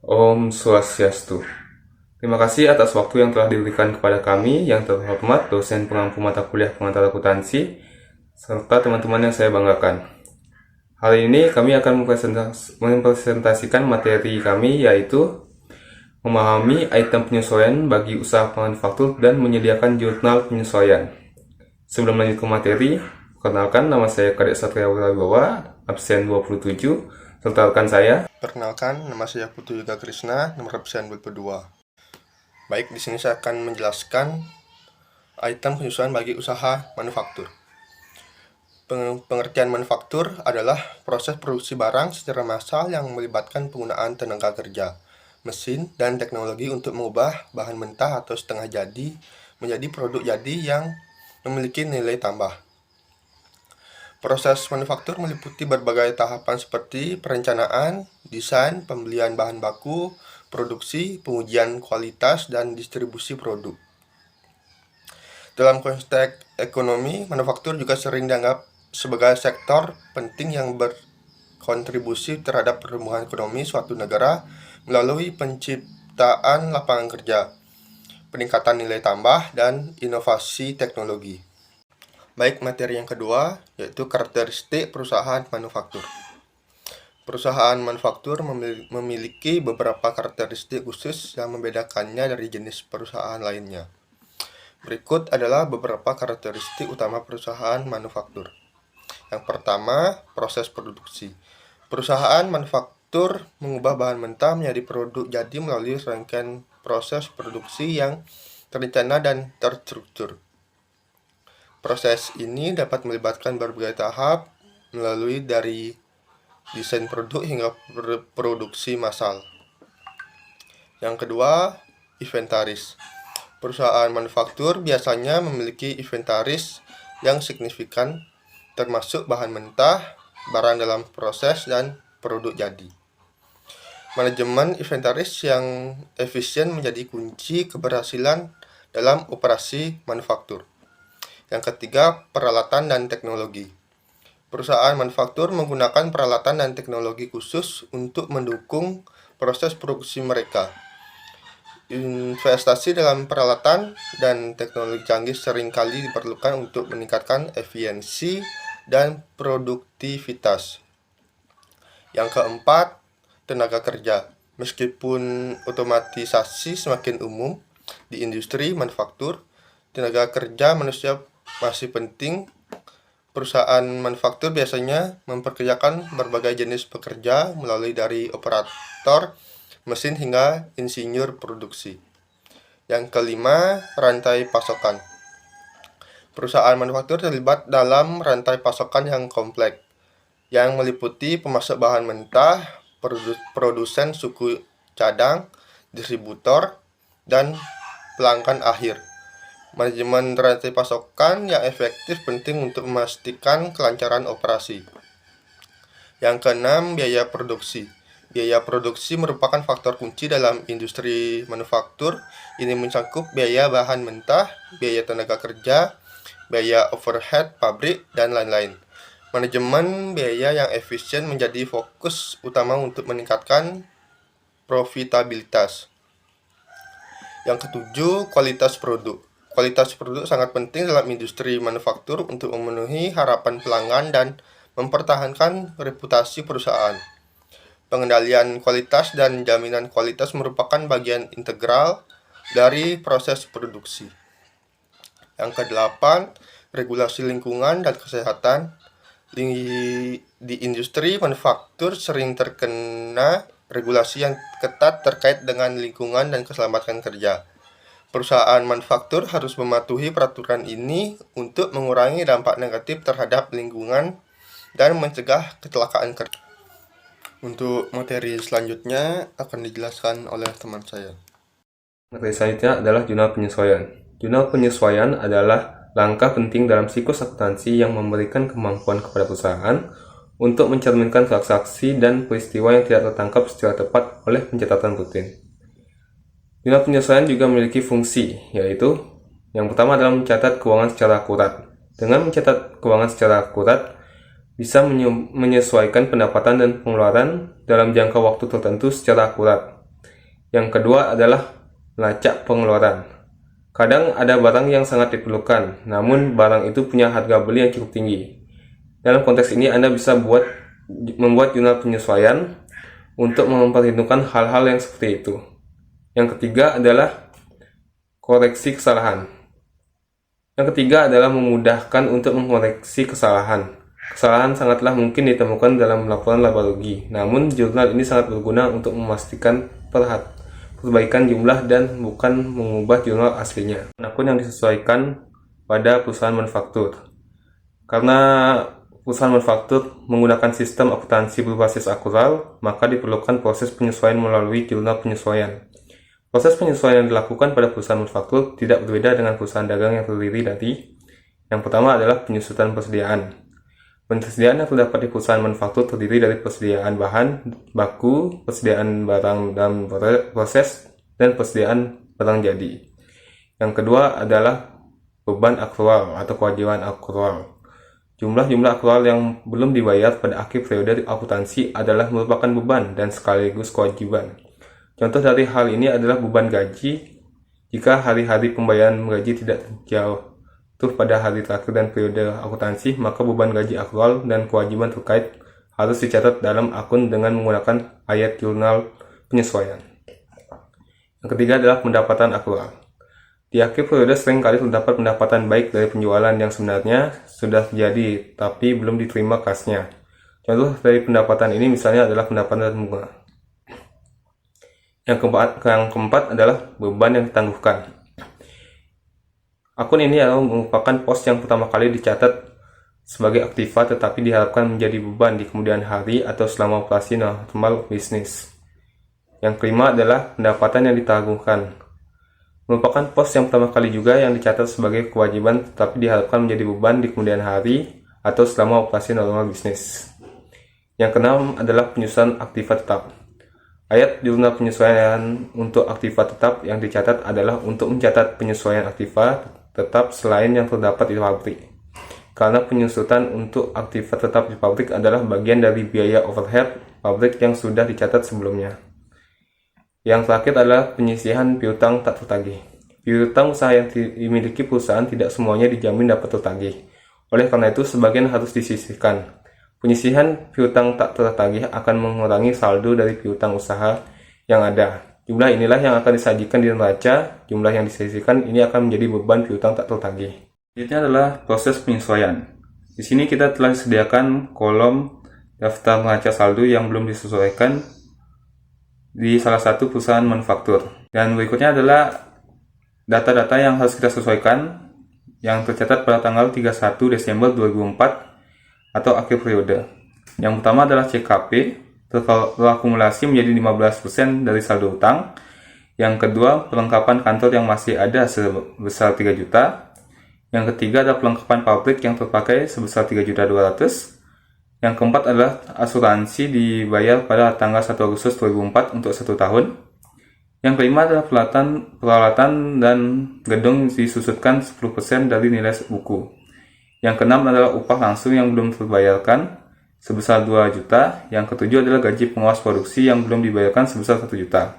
Om Swastiastu. Terima kasih atas waktu yang telah diberikan kepada kami yang terhormat dosen pengampu mata kuliah pengantar akuntansi serta teman-teman yang saya banggakan. Hari ini kami akan mempresentasikan materi kami yaitu memahami item penyesuaian bagi usaha manufaktur dan menyediakan jurnal penyesuaian. Sebelum lanjut ke materi, perkenalkan nama saya Kadek Satria Wibawa, absen 27, serta rekan saya. Perkenalkan, nama saya Putu Yuga Krishna, nomor absen 22. Baik, di sini saya akan menjelaskan item penyesuaian bagi usaha manufaktur. Pengertian manufaktur adalah proses produksi barang secara massal yang melibatkan penggunaan tenaga kerja, mesin, dan teknologi untuk mengubah bahan mentah atau setengah jadi menjadi produk jadi yang memiliki nilai tambah. Proses manufaktur meliputi berbagai tahapan seperti perencanaan, desain, pembelian bahan baku, produksi, pengujian kualitas, dan distribusi produk. Dalam konteks ekonomi, manufaktur juga sering dianggap sebagai sektor penting yang berkontribusi terhadap pertumbuhan ekonomi suatu negara melalui penciptaan lapangan kerja, peningkatan nilai tambah, dan inovasi teknologi. Baik, materi yang kedua yaitu karakteristik perusahaan manufaktur. Perusahaan manufaktur memiliki beberapa karakteristik khusus yang membedakannya dari jenis perusahaan lainnya. Berikut adalah beberapa karakteristik utama perusahaan manufaktur. Yang pertama, proses produksi. Perusahaan manufaktur mengubah bahan mentah menjadi produk jadi melalui rangkaian proses produksi yang terencana dan terstruktur. Proses ini dapat melibatkan berbagai tahap melalui dari desain produk hingga produksi massal. Yang kedua, inventaris. Perusahaan manufaktur biasanya memiliki inventaris yang signifikan termasuk bahan mentah, barang dalam proses, dan produk jadi. Manajemen inventaris yang efisien menjadi kunci keberhasilan dalam operasi manufaktur. Yang ketiga, peralatan dan teknologi. Perusahaan manufaktur menggunakan peralatan dan teknologi khusus untuk mendukung proses produksi mereka. Investasi dalam peralatan dan teknologi canggih seringkali diperlukan untuk meningkatkan efisiensi dan produktivitas. Yang keempat, tenaga kerja. Meskipun otomatisasi semakin umum di industri manufaktur, tenaga kerja manusia masih penting. Perusahaan manufaktur biasanya mempekerjakan berbagai jenis pekerja melalui dari operator mesin hingga insinyur produksi. Yang kelima, rantai pasokan. Perusahaan manufaktur terlibat dalam rantai pasokan yang kompleks, yang meliputi pemasok bahan mentah, produsen suku cadang, distributor, dan pelanggan akhir. Manajemen rantai pasokan yang efektif penting untuk memastikan kelancaran operasi. Yang keenam, biaya produksi. Biaya produksi merupakan faktor kunci dalam industri manufaktur. Ini mencakup biaya bahan mentah, biaya tenaga kerja, biaya overhead pabrik, dan lain-lain. Manajemen biaya yang efisien menjadi fokus utama untuk meningkatkan profitabilitas. Yang ketujuh, kualitas produk. Kualitas produk sangat penting dalam industri manufaktur untuk memenuhi harapan pelanggan dan mempertahankan reputasi perusahaan. Pengendalian kualitas dan jaminan kualitas merupakan bagian integral dari proses produksi. Yang kedelapan, regulasi lingkungan dan kesehatan. Di industri manufaktur sering terkena regulasi yang ketat terkait dengan lingkungan dan keselamatan kerja. Perusahaan manufaktur harus mematuhi peraturan ini untuk mengurangi dampak negatif terhadap lingkungan dan mencegah kecelakaan kerja. Untuk materi selanjutnya akan dijelaskan oleh teman saya. Materi selanjutnya adalah jurnal penyesuaian. Jurnal penyesuaian adalah langkah penting dalam siklus akuntansi yang memberikan kemampuan kepada perusahaan untuk mencerminkan transaksi dan peristiwa yang tidak tertangkap secara tepat oleh pencatatan rutin. Jurnal penyesuaian juga memiliki fungsi, yaitu yang pertama adalah mencatat keuangan secara akurat. Dengan mencatat keuangan secara akurat, bisa menyesuaikan pendapatan dan pengeluaran dalam jangka waktu tertentu secara akurat. Yang kedua adalah melacak pengeluaran. Kadang ada barang yang sangat diperlukan, namun barang itu punya harga beli yang cukup tinggi. Dalam konteks ini Anda bisa membuat jurnal penyesuaian untuk memperhitungkan hal-hal yang seperti itu. Yang ketiga adalah koreksi kesalahan. Yang ketiga adalah memudahkan untuk mengoreksi kesalahan. Kesalahan sangatlah mungkin ditemukan dalam laporan laba rugi, namun jurnal ini sangat berguna untuk memastikan perbaikan jumlah dan bukan mengubah jurnal aslinya. Akun yang disesuaikan pada perusahaan manufaktur. Karena perusahaan manufaktur menggunakan sistem akuntansi berbasis akrual, maka diperlukan proses penyesuaian melalui jurnal penyesuaian. Proses penyesuaian yang dilakukan pada perusahaan manufaktur tidak berbeda dengan perusahaan dagang yang terdiri dari yang pertama adalah penyusutan persediaan. Persediaan yang terdapat di perusahaan manufaktur terdiri dari persediaan bahan baku, persediaan barang dalam proses, dan persediaan barang jadi. Yang kedua adalah beban akrual atau kewajiban akrual. Jumlah akrual yang belum dibayar pada akhir periode akuntansi adalah merupakan beban dan sekaligus kewajiban. Contoh dari hal ini adalah beban gaji. Jika hari-hari pembayaran gaji tidak jatuh pada hari terakhir dan periode akuntansi, maka beban gaji akrual dan kewajiban terkait harus dicatat dalam akun dengan menggunakan ayat jurnal penyesuaian. Yang ketiga adalah pendapatan akrual. Di akhir periode seringkali terdapat pendapatan baik dari penjualan yang sebenarnya sudah terjadi, tapi belum diterima kasnya. Contoh dari pendapatan ini misalnya adalah pendapatan bunga. Yang keempat adalah beban yang ditangguhkan. Akun ini merupakan pos yang pertama kali dicatat sebagai aktiva tetapi diharapkan menjadi beban di kemudian hari atau selama operasi normal bisnis. Yang kelima adalah pendapatan yang ditangguhkan. Merupakan pos yang pertama kali juga yang dicatat sebagai kewajiban tetapi diharapkan menjadi beban di kemudian hari atau selama operasi normal bisnis. Yang keenam adalah penyusunan aktiva tetap. Ayat jurnal penyesuaian untuk aktiva tetap yang dicatat adalah untuk mencatat penyesuaian aktiva tetap selain yang terdapat di pabrik. Karena penyusutan untuk aktiva tetap di pabrik adalah bagian dari biaya overhead pabrik yang sudah dicatat sebelumnya. Yang terakhir adalah penyisihan piutang tak tertagih. Piutang usaha yang dimiliki perusahaan tidak semuanya dijamin dapat tertagih. Oleh karena itu, sebagian harus disisihkan. Penyisihan piutang tak tertagih akan mengurangi saldo dari piutang usaha yang ada. Jumlah inilah yang akan disajikan di neraca. Jumlah yang disisihkan ini akan menjadi beban piutang tak tertagih. Selanjutnya adalah proses penyesuaian. Di sini kita telah disediakan kolom daftar neraca saldo yang belum disesuaikan di salah satu perusahaan manufaktur. Dan berikutnya adalah data-data yang harus kita sesuaikan yang tercatat pada tanggal 31 Desember 2004 atau akhir periode. Yang pertama adalah CKP terakumulasi menjadi 15% dari saldo utang. Yang kedua, perlengkapan kantor yang masih ada sebesar 3 juta. Yang ketiga adalah perlengkapan pabrik yang terpakai sebesar 3.200.000. Yang keempat adalah asuransi dibayar pada tanggal 1 Agustus 2004 untuk 1 tahun. Yang kelima adalah peralatan dan gedung disusutkan 10% dari nilai buku. Yang keenam adalah upah langsung yang belum terbayarkan sebesar 2 juta. Yang ketujuh adalah gaji pengawas produksi yang belum dibayarkan sebesar 1 juta.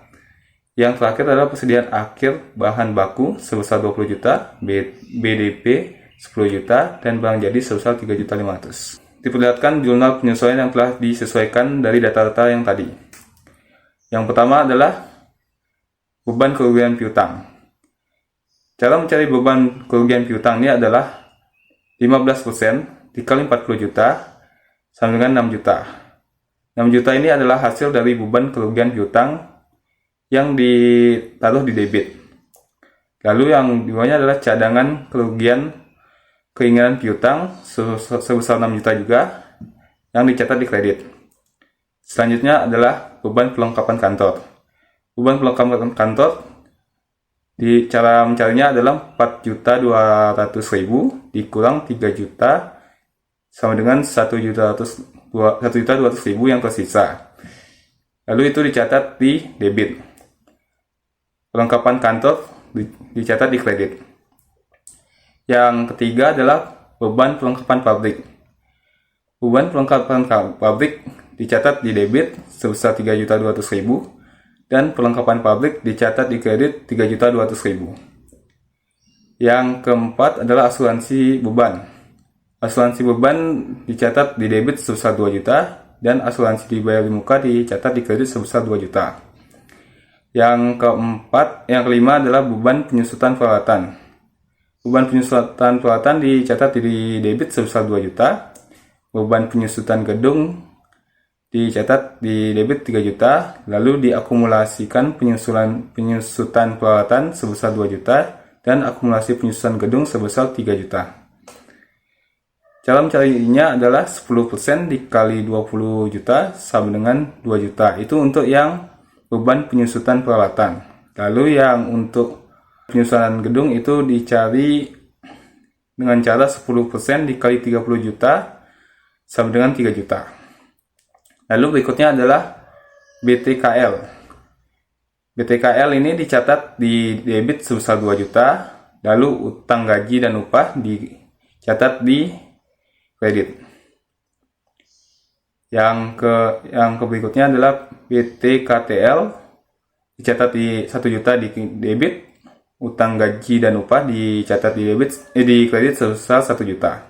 Yang terakhir adalah persediaan akhir bahan baku sebesar 20 juta, BDP 10 juta, dan barang jadi sebesar 3.500.000. Diperlihatkan jurnal penyesuaian yang telah disesuaikan dari data-data yang tadi. Yang pertama adalah beban kerugian piutang. Cara mencari beban kerugian piutang ini adalah 15% dikali 40 juta sama dengan 6 juta. 6 juta ini adalah hasil dari beban kerugian piutang yang ditaruh di debit. Lalu yang di bawahnya adalah cadangan kerugian keinginan piutang sebesar 6 juta juga yang dicatat di kredit. Selanjutnya adalah beban perlengkapan kantor. Beban perlengkapan kantor di cara mencarinya adalah 4.200.000 dikurang 3 juta sama dengan 1.200.000 yang tersisa. Lalu itu dicatat di debit. Perlengkapan kantor dicatat di kredit. Yang ketiga adalah beban perlengkapan pabrik. Beban perlengkapan pabrik dicatat di debit sebesar 3.200.000 dan perlengkapan pabrik dicatat di kredit 3.200.000. Yang keempat adalah asuransi beban. Asuransi beban dicatat di debit sebesar 2 juta dan asuransi dibayar di muka dicatat di kredit sebesar 2 juta. Yang kelima adalah beban penyusutan peralatan. Beban penyusutan peralatan dicatat di debit sebesar 2 juta. Beban penyusutan gedung dicatat di debit 3 juta, lalu diakumulasikan penyusutan peralatan sebesar 2 juta dan akumulasi penyusutan gedung sebesar 3 juta. Cara mencarinya adalah 10% dikali 20 juta sama dengan 2 juta. Itu untuk yang beban penyusutan peralatan. Lalu yang untuk penyusunan gedung itu dicari dengan cara 10% dikali 30 juta sama dengan 3 juta. Lalu berikutnya adalah BTKL. BTKL ini dicatat di debit sebesar 2 juta, lalu utang gaji dan upah dicatat di kredit. Yang berikutnya adalah BTKTL, dicatat di 1 juta di debit, utang gaji dan upah dicatat di kredit sebesar 1 juta.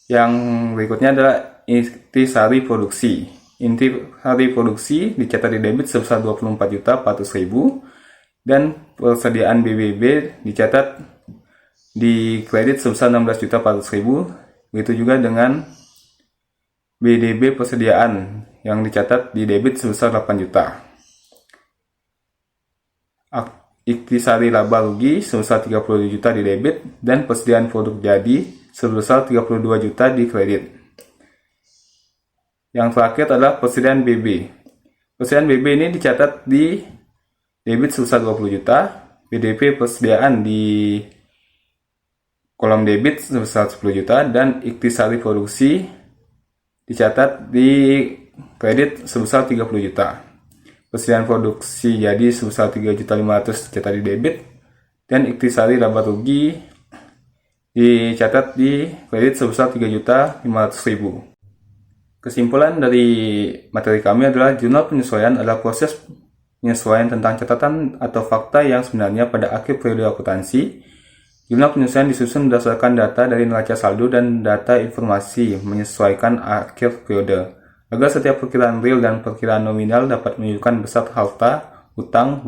Yang berikutnya adalah intisari produksi. Intisari produksi dicatat di debit sebesar 24.400.000 dan persediaan BBB dicatat di kredit sebesar 16.400.000. Begitu juga dengan BDB persediaan yang dicatat di debit sebesar 8 juta. Iktisari laba rugi sebesar 30 juta di debit dan persediaan produk jadi sebesar 32 juta di kredit. Yang terakhir adalah persediaan BB. Persediaan BB ini dicatat di debit sebesar 20 juta, BDP persediaan di kolom debit sebesar 10 juta dan iktisari produksi dicatat di kredit sebesar 30 juta. Persediaan produksi jadi sebesar 3.500.000 dicatat di debit dan iktisari laba rugi dicatat di kredit sebesar 3.500.000. Kesimpulan dari materi kami adalah jurnal penyesuaian adalah proses penyesuaian tentang catatan atau fakta yang sebenarnya pada akhir periode akuntansi. Jurnal penyesuaian disusun berdasarkan data dari neraca saldo dan data informasi menyesuaikan akhir periode, agar setiap perkiraan real dan perkiraan nominal dapat menunjukkan besar harta, utang,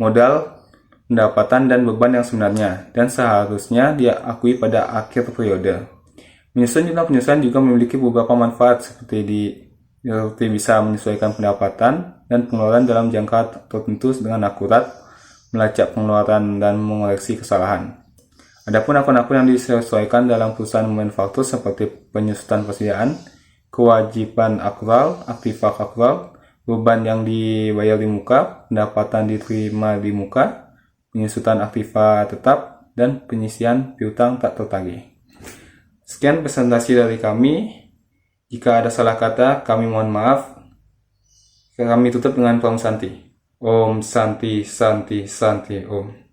modal, pendapatan, dan beban yang sebenarnya, dan seharusnya diakui pada akhir periode. Menyusun jurnal penyesuaian juga memiliki beberapa manfaat seperti bisa menyesuaikan pendapatan dan pengeluaran dalam jangka tertentu dengan akurat, melacak pengeluaran dan mengoreksi kesalahan. Adapun akun-akun yang disesuaikan dalam perusahaan manufaktur seperti penyusutan persediaan, kewajiban akrual, aktiva akrual, beban yang dibayar di muka, pendapatan diterima di muka, penyusutan aktiva tetap, dan penyisian piutang tak tertagih. Sekian presentasi dari kami. Jika ada salah kata, kami mohon maaf. Kami tutup dengan Om Santi. Om Santi, Santi, Santi, Om.